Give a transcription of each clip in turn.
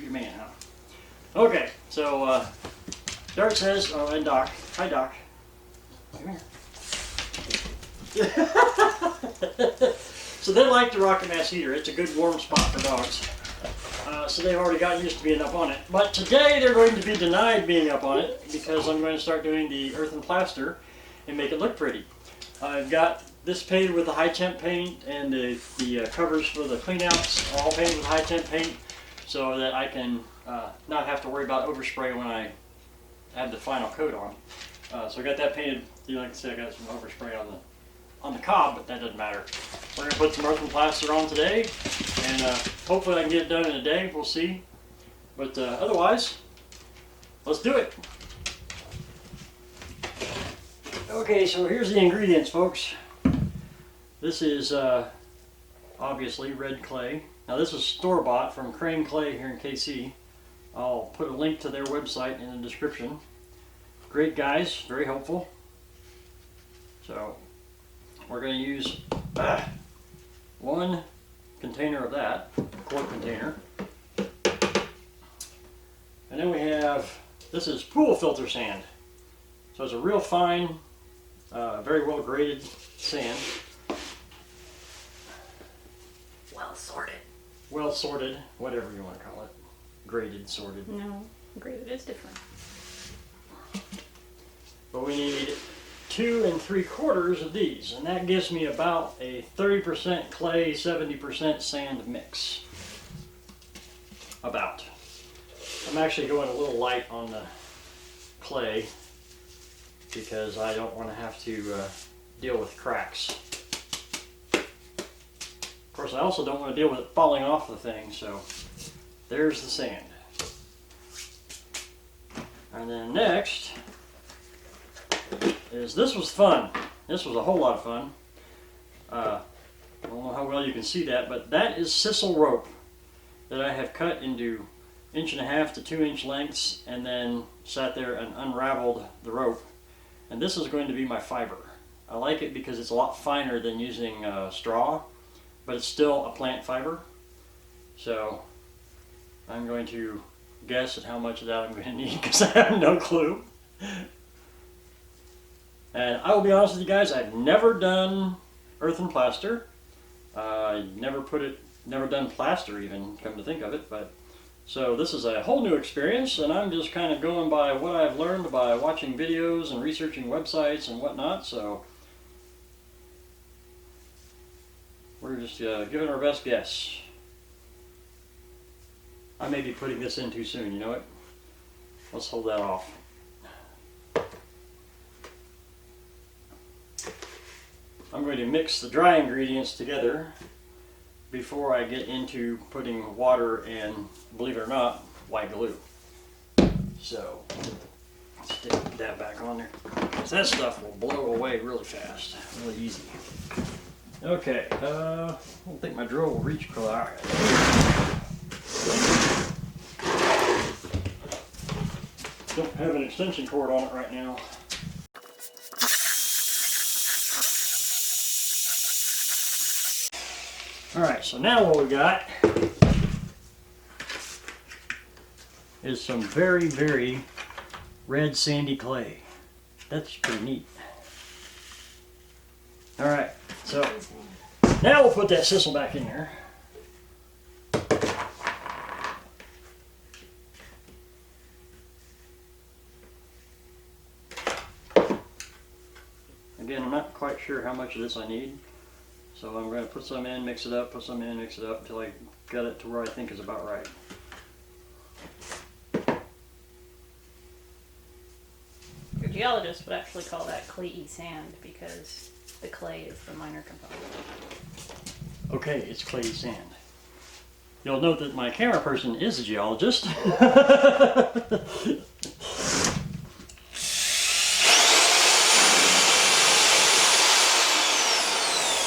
your man, huh? Okay, so Dart says, oh, and Doc. Hi, Doc. Come here. So they like the rocket mass heater. It's a good warm spot for dogs. So they've already gotten used to being up on it. But today they're going to be denied being up on it because I'm going to start doing the Earthen plaster and make it look pretty. I've got this painted with the high temp paint and the covers for the cleanouts all painted with high temp paint so that I can not have to worry about overspray when I add the final coat on. So I got that painted. Like I said, I got some overspray on the cob, but that doesn't matter. We're going to put some earthen plaster on today, and hopefully I can get it done in a day. We'll see. But otherwise, let's do it. Okay, so here's the ingredients, folks. This is obviously red clay. Now this is store-bought from Crane Clay here in KC. I'll put a link to their website in the description. Great guys, very helpful. So we're going to use one container of that, quart container. And then we have, this is pool filter sand. So it's a real fine, very well graded sand. Well sorted. Well sorted, whatever you want to call it. Graded, sorted. No, graded is different. But we need 2 3/4 of these, and that gives me about a 30% clay, 70% sand mix. About. I'm actually going a little light on the clay because I don't want to have to deal with cracks. Of course, I also don't want to deal with it falling off the thing, so there's the sand. And then next is, this was fun. This was a whole lot of fun. I don't know how well you can see that, but that is sisal rope that I have cut into 1.5 to 2 inch lengths and then sat there and unraveled the rope. And this is going to be my fiber. I like it because it's a lot finer than using straw, but it's still a plant fiber. So I'm going to guess at how much of that I'm going to need because I have no clue. And I will be honest with you guys, I've never done earthen plaster. Never done plaster even, come to think of it. But so this is a whole new experience, and I'm just kind of going by what I've learned by watching videos and researching websites and whatnot. So we're just giving our best guess. I may be putting this in too soon, you know what? Let's hold that off. I'm going to mix the dry ingredients together before I get into putting water and, believe it or not, white glue. So, stick that back on there. Because that stuff will blow away really fast, really easy. Okay, I don't think my drill will reach. Alright. Don't have an extension cord on it right now. Alright, so now what we got is some very, very red sandy clay. That's pretty neat. Alright, so now we'll put that sisal back in there. Again, I'm not quite sure how much of this I need. So I'm going to put some in, mix it up, put some in, mix it up until I got it to where I think is about right. Your geologist would actually call that clayey sand because the clay is the minor component. Okay, it's clayey sand. You'll note that my camera person is a geologist.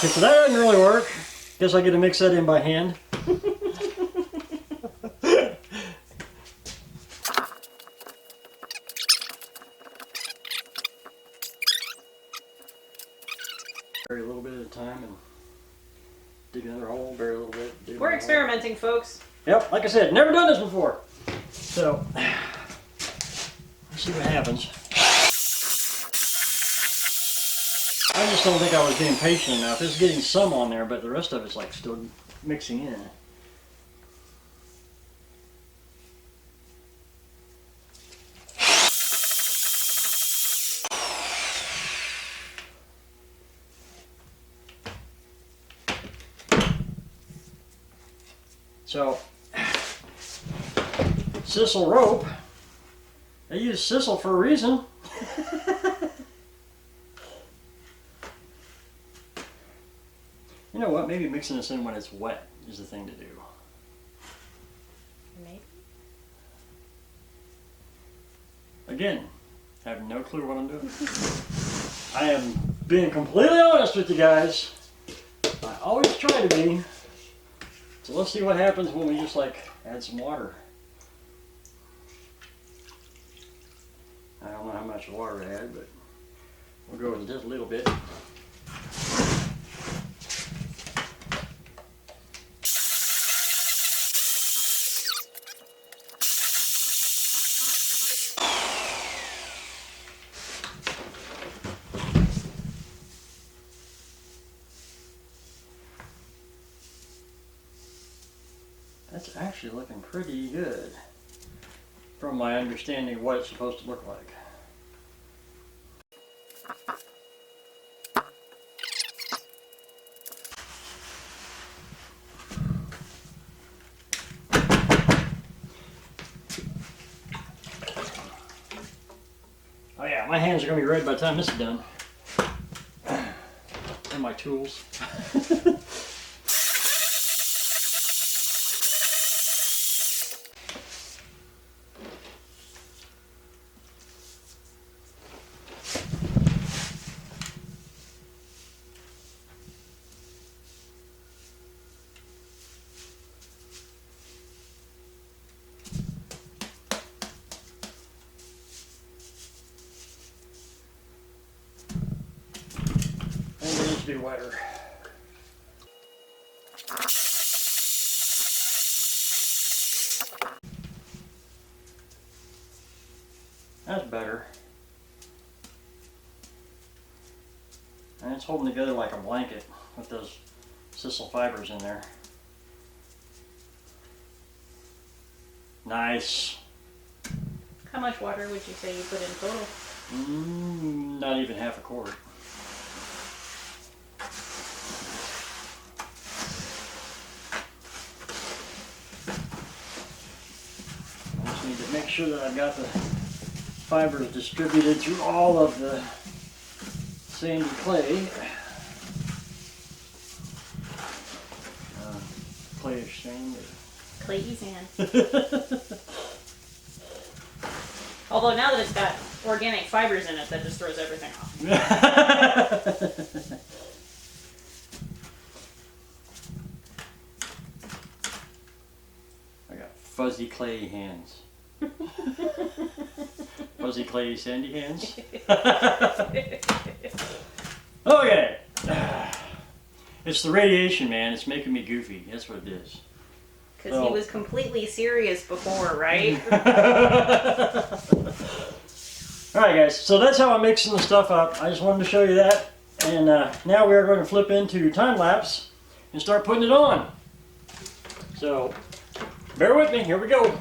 Okay, so that doesn't really work. Guess I get to mix that in by hand. Bury a little bit at a time and dig another hole, bury a little bit. We're experimenting, folks. Yep, like I said, never done this before. So, let's see what happens. I just don't think I was being patient enough. It's getting some on there, but the rest of it's like still mixing in. So, sisal rope, they use sisal for a reason. You know what, maybe mixing this in when it's wet is the thing to do. Maybe. Again, I have no clue what I'm doing. I am being completely honest with you guys. I always try to be. So let's see what happens when we just like add some water. I don't know how much water to add, but we'll go with just a little bit. That's actually looking pretty good from my understanding of what it's supposed to look like. Oh yeah, my hands are going to be red by the time this is done. And my tools. Be wetter. That's better. And it's holding together like a blanket with those sisal fibers in there. Nice. How much water would you say you put in total? Not even half a quart. Make sure that I've got the fibers distributed through all of the sandy clay. Clayish sand. Clayey sand. Although now that it's got organic fibers in it, that just throws everything off. I got fuzzy clay hands. Fuzzy clay sandy hands. Okay. It's the radiation, man. It's making me goofy. That's what it is. Because he was completely serious before, right? Alright guys, so that's how I'm mixing the stuff up. I just wanted to show you that. And now we are going to flip into time-lapse and start putting it on. So, bear with me. Here we go.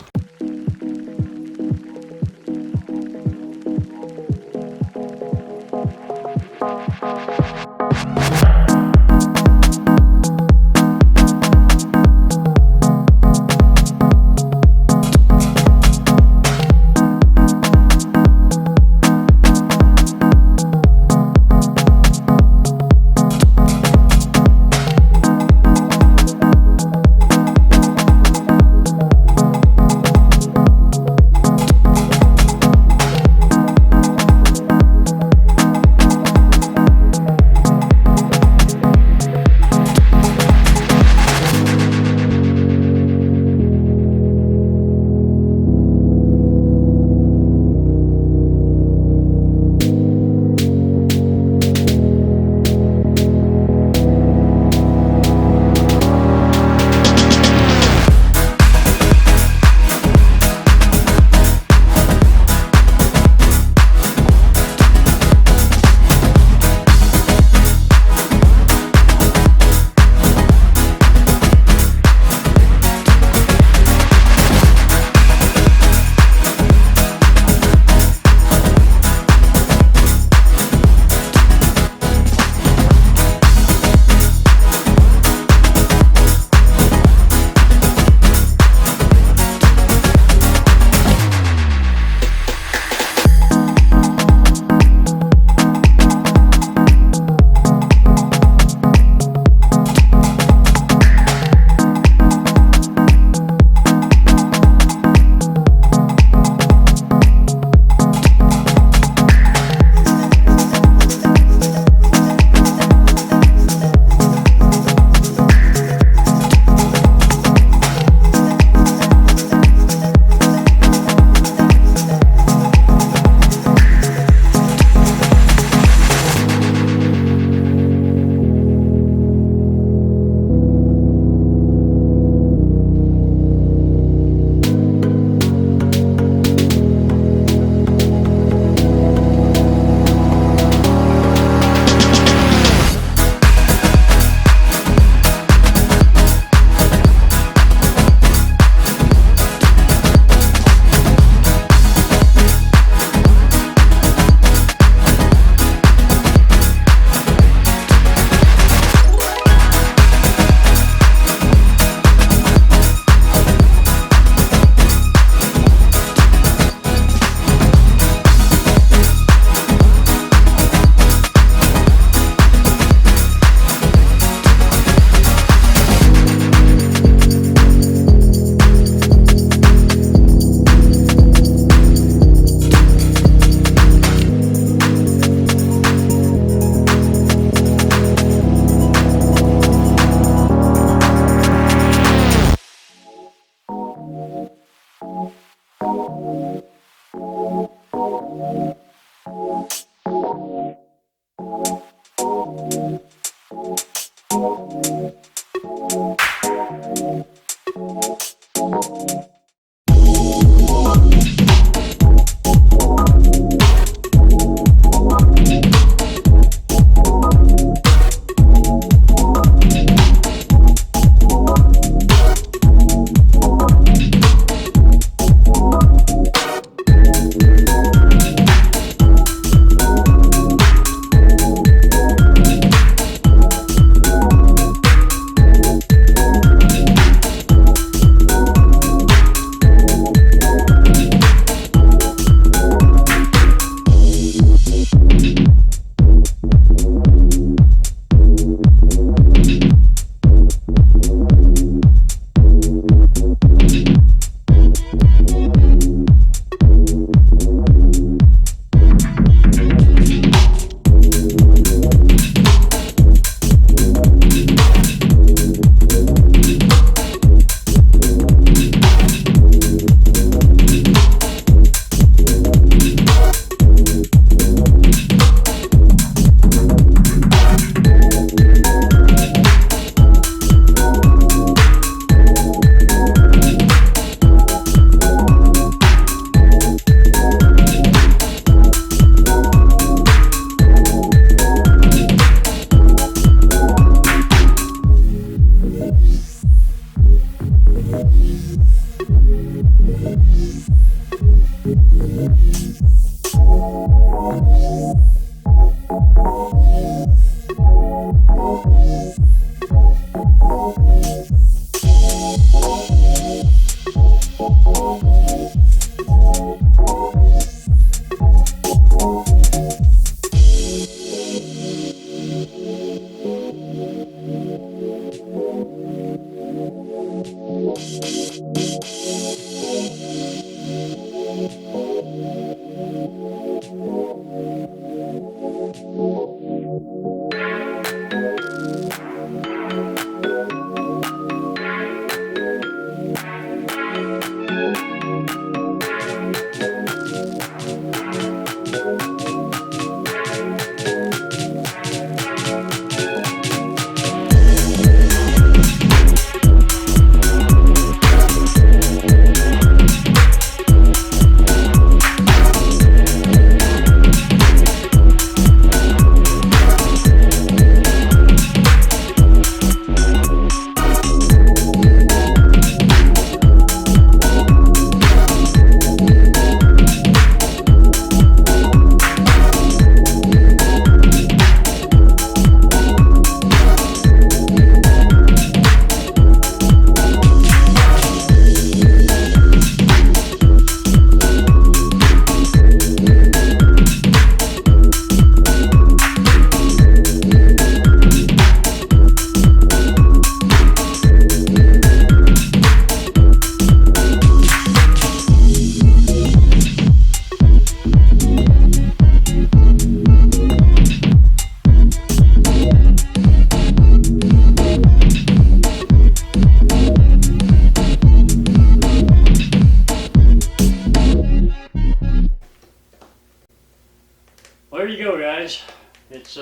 Well, there you go, guys. It's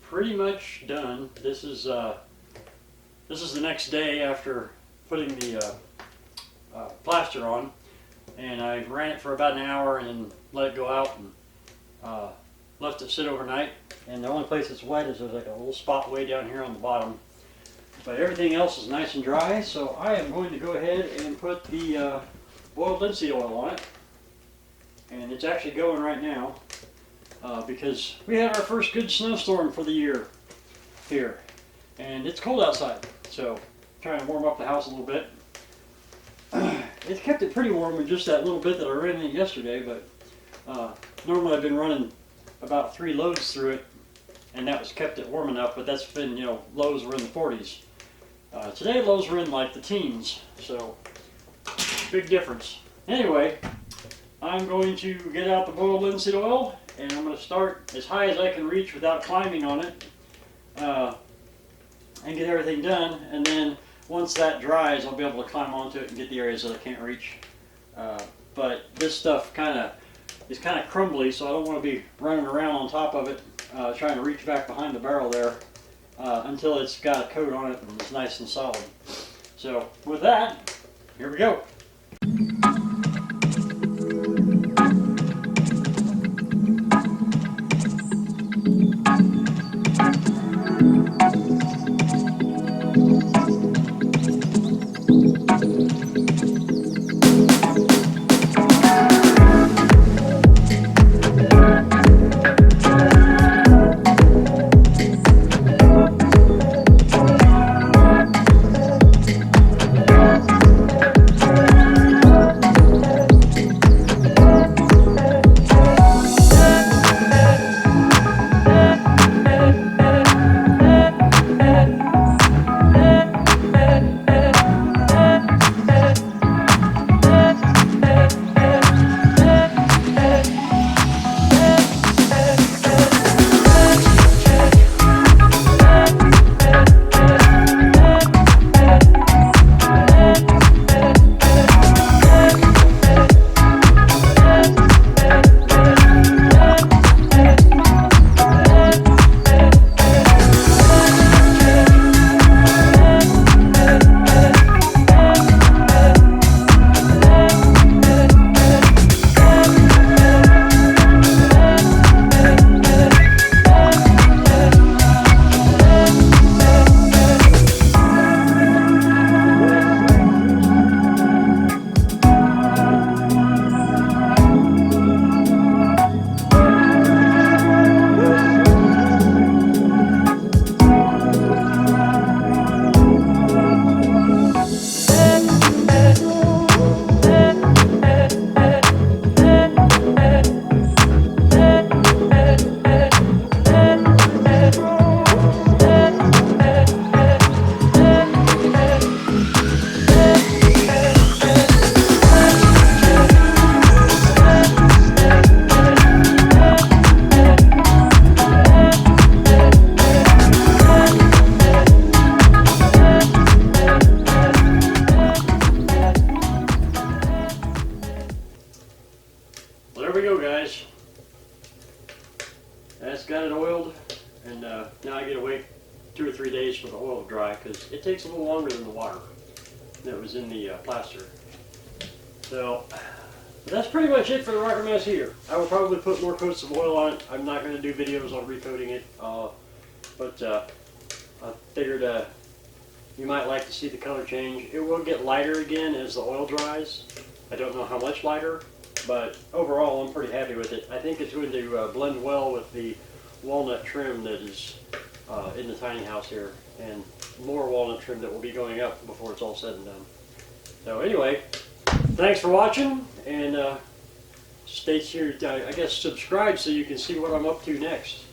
pretty much done. This is the next day after putting the plaster on, and I ran it for about an hour and then let it go out and left it sit overnight. And the only place that's wet is there's like a little spot way down here on the bottom, but everything else is nice and dry. So I am going to go ahead and put the boiled linseed oil on it, and it's actually going right now. Because we had our first good snowstorm for the year here, and it's cold outside, so trying to warm up the house a little bit. It's kept it pretty warm with just that little bit that I ran in it yesterday, but normally I've been running about 3 loads through it, and that was kept it warm enough, but that's been, you know, lows were in the 40s. Today lows were in like the teens, so big difference. Anyway, I'm going to get out the boiled linseed oil, and I'm going to start as high as I can reach without climbing on it, and get everything done. And then once that dries, I'll be able to climb onto it and get the areas that I can't reach. But this stuff is kind of crumbly, so I don't want to be running around on top of it, trying to reach back behind the barrel there until it's got a coat on it and it's nice and solid. So with that, here we go. we go, guys. That's got it oiled, and now I get to wait 2 or 3 days for the oil to dry because it takes a little longer than the water that was in the plaster. So that's pretty much it for the rocker mess here. I will probably put more coats of oil on it. I'm not going to do videos on recoating it, but I figured you might like to see the color change. It will get lighter again as the oil dries. I don't know how much lighter, but overall I'm pretty happy with it. I think it's going to blend well with the walnut trim that is in the tiny house here, and more walnut trim that will be going up before it's all said and done. So anyway, thanks for watching, and stay tuned. I guess subscribe so you can see what I'm up to next.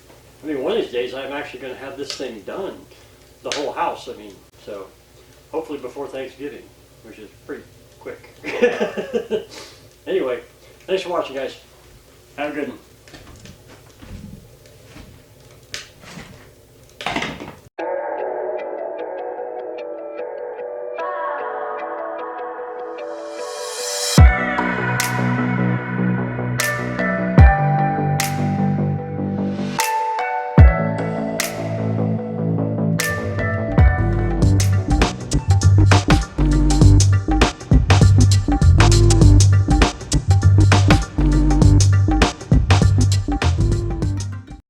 I mean, one of these days I'm actually going to have this thing done, the whole house. I mean, so hopefully before Thanksgiving, which is pretty quick. Anyway, thanks for watching, guys. Have a good one.